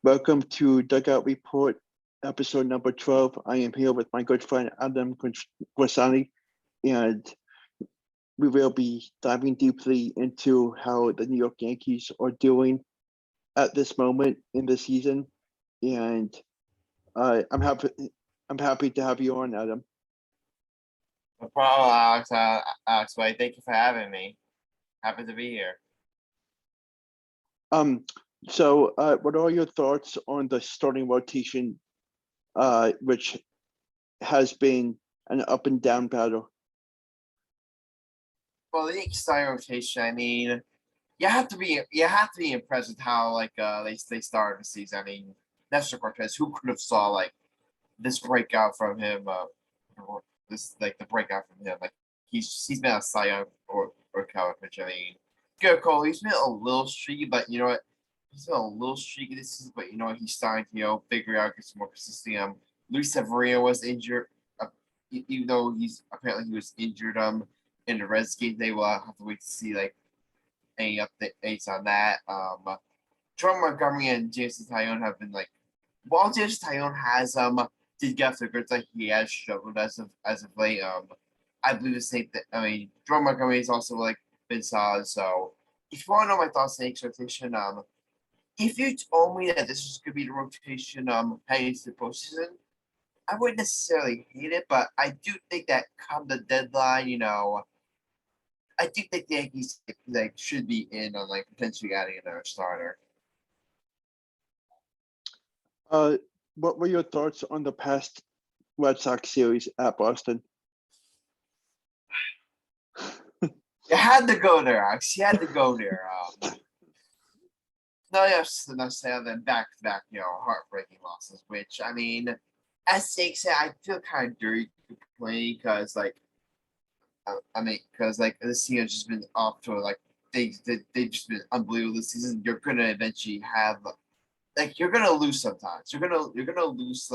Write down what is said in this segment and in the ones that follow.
Welcome to Dugout Report, episode number 12. I am here with my good friend Adam Grassani, and we will be diving deeply into how the New York Yankees are doing at this moment in the season. And I'm happy to have you on, Adam. No problem, Alex. Alex White, thank you for having me. Happy to be here. So what are your thoughts on the starting rotation, which has been an up and down battle? Well, the Yankees starting rotation. I mean, you have to be impressed with how they started the season. I mean, Nestor Cortez, who could have saw this breakout from him? The breakout from him. Like he's been a Cy Young or Cal pitch. I mean, good Cole. He's been a little streaky, but you know what? He's been a little streaky this season, but you know what? He's starting to figure out, get some more consistency. Luis Severino was injured, even though he was injured in the Reds game. They will have to wait to see any updates on that. Jordan Montgomery and Jason Tyone have been while Jason Tyone has did get the goods, he has struggled as of late. I believe the same thing. I mean, Jordan Montgomery has also been solid. So if you want to know my thoughts on the rotation, if you told me that this was going to be the rotation heading into the postseason, I wouldn't necessarily hate it, but I do think that come the deadline, I do think the Yankees should be in on potentially adding another starter. What were your thoughts on the past Red Sox series at Boston? You had to go there, Alex. You had to go there. No, yes, enough say on them back-to-back, heartbreaking losses. Which I mean, as Jake said, I feel kind of dirty complaining because this team has just been off to they've just been unbelievable this season. You're gonna eventually have you're gonna lose sometimes. You're gonna lose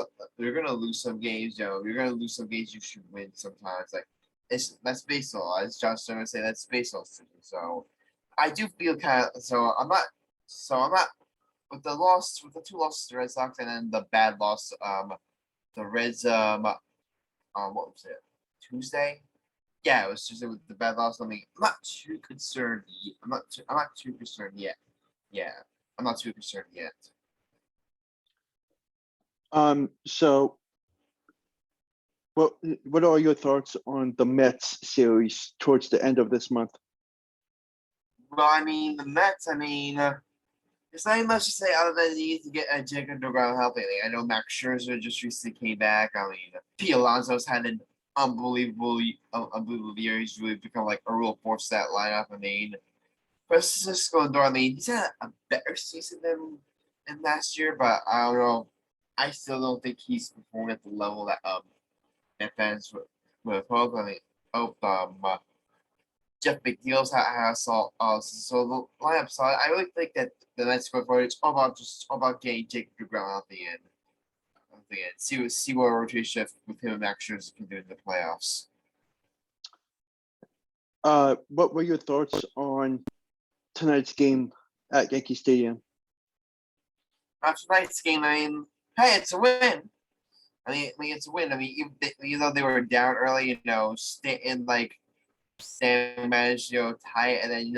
some games. You're gonna lose some games you should win sometimes. That's baseball. As Josh Stone would say, that's baseball season. So I do feel kind of I'm not with the two losses to the Red Sox and then the bad loss the Reds what was it, Tuesday? Yeah, it was Tuesday with the bad loss. I mean, I'm not too concerned. I'm not too concerned yet. Yeah, I'm not too concerned yet. So what are your thoughts on the Mets series towards the end of this month? Well, I mean, the Mets, there's not much to say other than you need to get Jacob Dugout healthy. I know Max Scherzer just recently came back. I mean, Pete Alonso's had an unbelievable year. He's really become a real force to that lineup. I mean, Francisco Lindor, he's had a better season than last year, but I don't know. I still don't think he's performing at the level that fans would hope. I mean, Jeff McNeil's has so the lineup solid. I really think that the Mets going forward, it's all about getting Jacob DeGrom out the end. See what rotation with him and Max Scherzer can do in the playoffs. What were your thoughts on tonight's game at Yankee Stadium? After tonight's game, hey, it's a win. It's a win. Even though they were down early, Sam managed, tie it, and then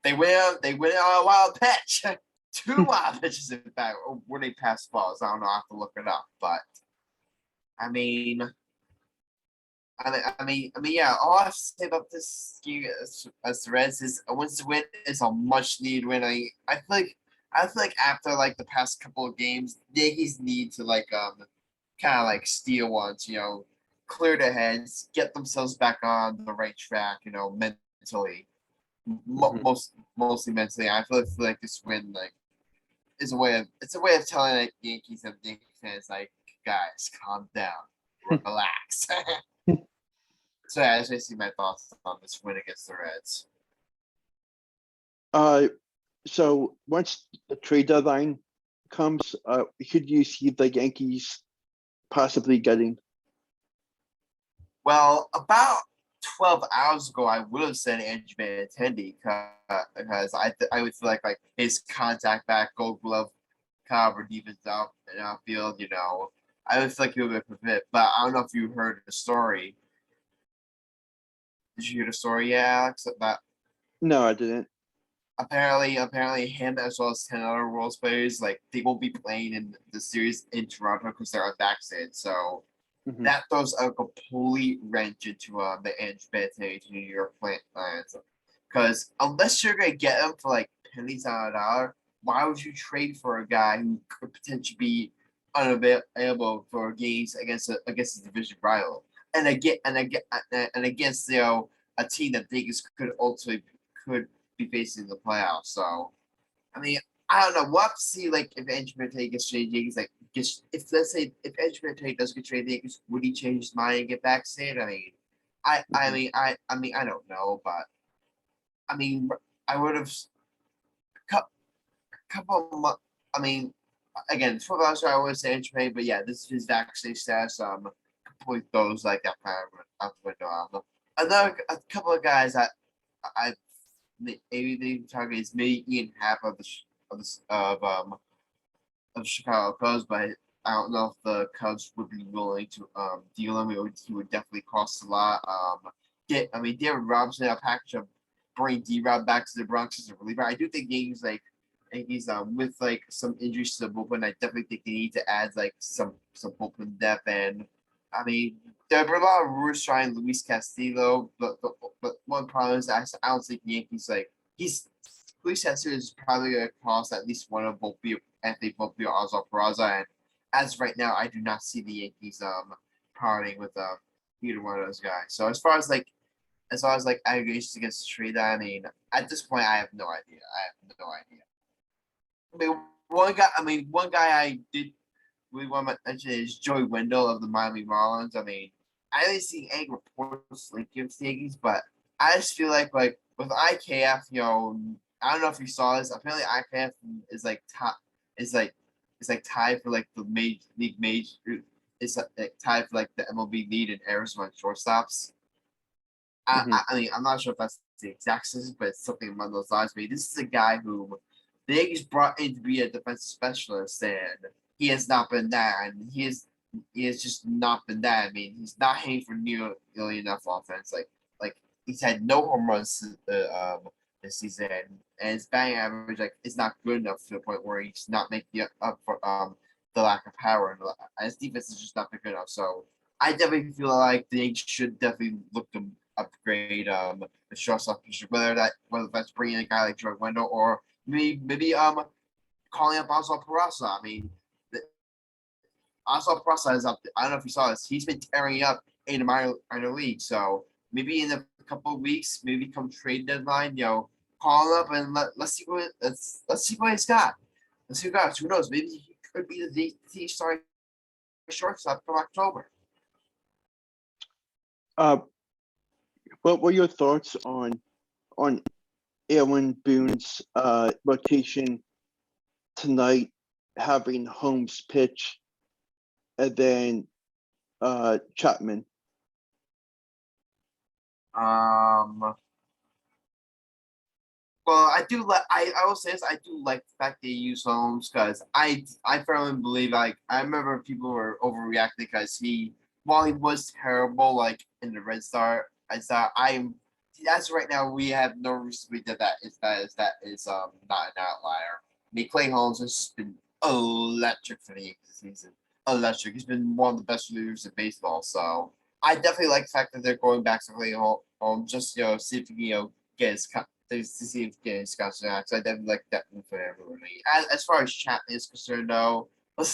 they win on a wild pitch. 2 wild pitches, in fact, where they passed balls. I don't know. I have to look it up, but yeah. All I have to say about this game as the Reds is a win is a much needed win. I feel like after the past couple of games, the Yankees need to kind of steal once, clear their heads, get themselves back on the right track, mentally. Mostly mentally. I feel like this win is a way of telling the Yankees and Yankee fans guys, calm down, relax. So yeah, that's basically my thoughts on this win against the Reds. So once the trade deadline comes, could you see the Yankees possibly getting? Well, about 12 hours ago, I would have said Andrew Benintendi because I would feel like his contact back, Gold Glove cover defense out and outfield, I would feel like he would be a fit. But I don't know if you heard the story. Did you hear the story, yeah, Alex? About No, I didn't. apparently him as well as 10 other World players, like they won't be playing in the series in Toronto because they're unvaccinated. So Mhm. that throws a complete wrench into the entry to New York plans. Because unless you're gonna get him for like pennies on a dollar, why would you trade for a guy who could potentially be unavailable for games against a division rival, and against a team that Vegas could ultimately could be facing in the playoffs. So I mean, I don't know. We'll have to see like if Anthony gets traded, Yankees if let's say if Anthony does get traded, Yankees, would he change his mind and get vaccinated? I mean, Mhm. I don't know, but I mean, I would have couple of months. I mean, again, 12 hours I would say Anthony, but yeah, this is his vaccination status. Completely throws like that kind of out the window. Another a couple of guys I maybe they target is maybe Ian Happ of the of Chicago Cubs, but I don't know if the Cubs would be willing to deal him. He would definitely cost a lot. David Robinson, a package of bring D-Rob back to the Bronx as a reliever. I do think Yankees with like some injuries to the bullpen, I definitely think they need to add like some bullpen depth. And I mean, there were a lot of rumors trying Luis Castillo, but one problem is I don't think the Yankees like he's Luis Castillo is probably going to cost at least one of Anthony Volpe or Oswald Peraza. And as of right now, I do not see the Yankees parting with either one of those guys. So as far as like aggregations against the trade, I mean, at this point, I have no idea. I have no idea. One guy I did really want to mention is Joey Wendell of the Miami Marlins. I mean, I didn't see any reports linking to the Yankees, but I just feel like with IKF, I don't know if you saw this. Apparently, IKF is like top, is like is like tied for like the major. It's like tied for like the MLB lead in Arizona shortstops. Mhm. I mean, I'm not sure if that's the exact statistic, but it's something among those lines. But this is a guy who the Yankees brought in to be a defensive specialist, and he has not been that, and he has just not been that. I mean, he's not hitting for nearly enough offense. Like he's had no home runs this season, and his batting average is not good enough to the point where he's not making up for the lack of power, and his defense is just not good enough. So I definitely feel like the Yankees should definitely look to upgrade the shortstop position, whether that's bringing a guy like Joey Wendell or maybe calling up Oswald Peraza. I mean, Oswald Peraza is up. I don't know if you saw this. He's been tearing up in the minor league. So maybe in a couple of weeks, maybe come trade deadline, call him up and let's see what he's got. Let's see what he got. Who knows? Maybe he could be the starting shortstop from October. Uh, what were your thoughts on Aaron Boone's rotation tonight, having Holmes pitch and then Chapman? Well, I do like. I will say this. I do like the fact they use Holmes because I firmly believe I remember people were overreacting because while he was terrible like in the Red Star, I thought as right now we have no reason to believe that is not an outlier. I mean, Clay Holmes has just been electric for the Yankees this season. Electric. He's been one of the best relievers in baseball. So I definitely like the fact that they're going back to Clay Holmes just see if he can get his to see if getting Scott's next. I definitely like that move for everybody. As far as Chapman is concerned, though, I'm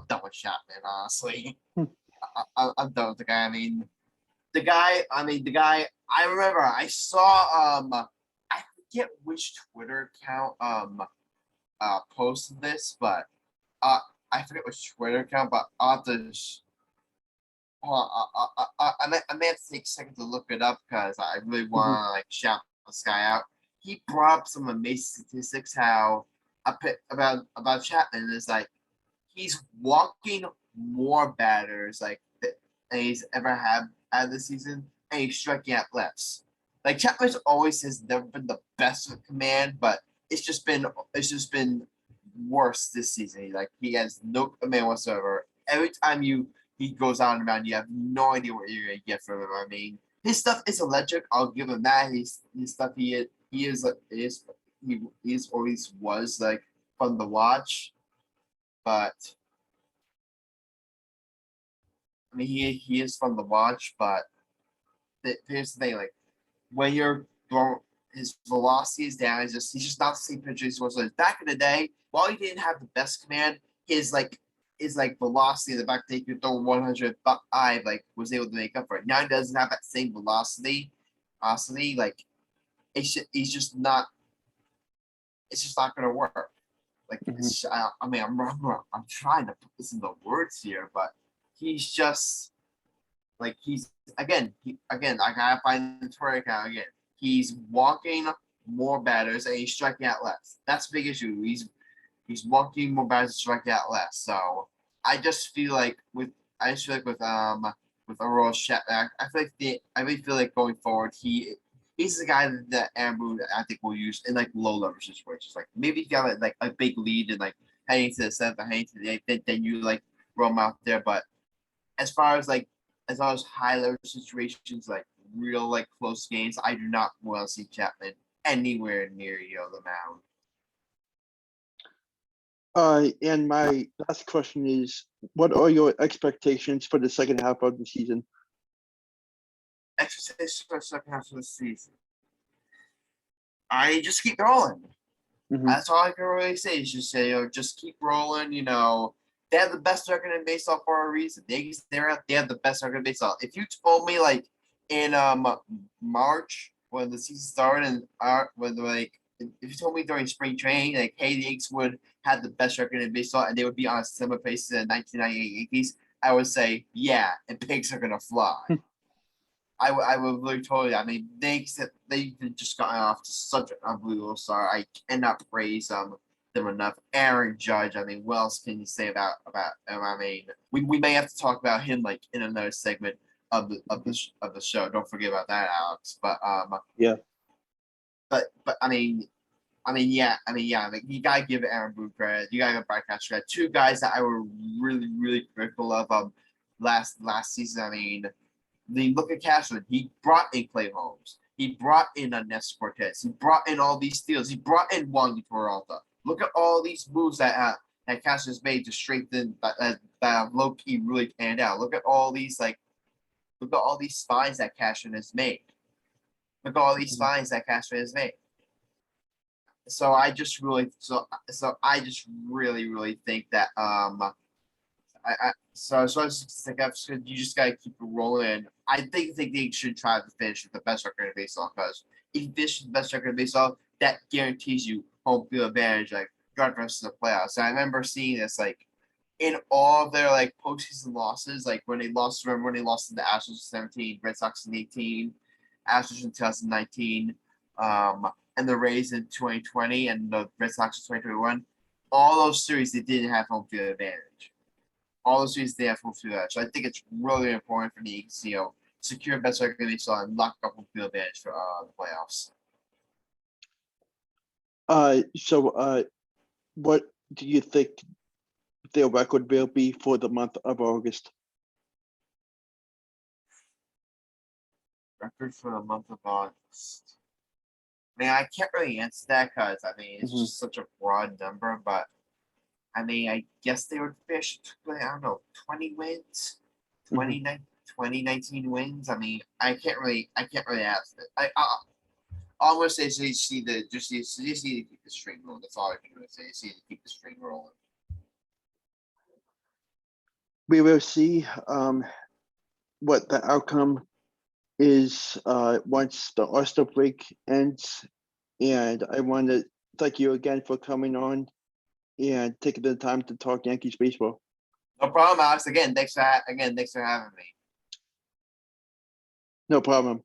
done with Chapman. Honestly, Hmm. I'm done with the guy. The guy. I remember I saw I forget which Twitter account posted this, but uh I forget which Twitter account, but I'll have to. I may have to take a second to look it up because I really want Mhm. to like shout this guy out. He brought up some amazing statistics. How about Chapman is like he's walking more batters than he's ever had this season, and he's striking out less. Like Chapman's always has never been the best with command, but it's just been worse this season. He has no command whatsoever. Every time he goes out and around, you have no idea what you're gonna get from him. I mean, his stuff is electric. I'll give him that. His stuff he always was like fun to watch, but I mean he is fun to watch. But here's the thing, like when you're throwing, his velocity is down. He's just not the same pitcher he was. Back in the day, while he didn't have the best command, his velocity in the back take you throw 105 was able to make up for it. Now he doesn't have that same velocity. Like he's just not. It's just not going to work. I mean, I'm trying to put this into words here, but he's just he's again. I gotta find the Twitter account again. He's walking more batters and he's striking out less. That's the big issue. He's walking more batters and striking out less. So I just feel like with Aurora Shatback, I really feel like going forward he's the guy that Aaron Boone I think will use in low leverage situations. Maybe if you have a big lead and heading to the seventh or heading to the eighth, then you roll him out there. But as far as high leverage situations, real close games, I do not want to see Chapman anywhere near the mound. And my last question is, what are your expectations for the second half of the season? Expectations for the second half of the season. I just keep rolling. That's all I can really say. Is just say, just keep rolling. They have the best record in baseball for a reason. They have the best record in baseball. If you told me in March when the season started and if you told me during spring training hey, the Yankees would have the best record in baseball and they would be on a similar pace to the 1998 Yankees, I would say yeah, and pigs are gonna fly. I would really totally. I mean, they just gotten off to such an unbelievable start. I cannot praise them enough. Aaron Judge. I mean, what else can you say about him? I mean, we may have to talk about him in another segment of the show. Don't forget about that, Alex. But yeah. But I mean, yeah. You gotta give Aaron Boone credit. You gotta give Brian Castro credit. Two guys that I were really, really critical of last season. I mean, look at Castro. He brought in Clay Holmes. He brought in Nestor Cortez. He brought in all these steals. He brought in Wandy Peralta. Look at all these moves that Castro's made to strengthen that low key really panned out. Look at all these spines that Castro has made. So I just really really think that you just gotta keep it rolling. I think they should try to finish with the best record in baseball, because if you finish with the best record in baseball, that guarantees you home field advantage throughout the rest of the playoffs. And I remember seeing this in all of their postseason losses, when they lost to the Astros in 17, Red Sox in 18, Astros in 2019, and the Rays in 2020, and the Red Sox in 2021. All those series they didn't have home field advantage. All those series they have home field advantage. So I think it's really important for the Yankees to secure best record in baseball and lock up home field advantage for the playoffs. So what do you think their record will be for the month of August? Record for the month of August. I mean, I can't really answer that because it's just such a broad number. But I mean, I guess they would finish. I don't know, 20 wins, 19 wins. I mean, I can't really ask it. All I'm gonna say is you just need to keep the string rolling. That's all I can really say. You just need to keep the string rolling. We will see what the outcome is once the All-Star break ends. And I want to thank you again for coming on and taking the time to talk Yankees baseball. No problem, Alex. Again, thanks for having me. No problem.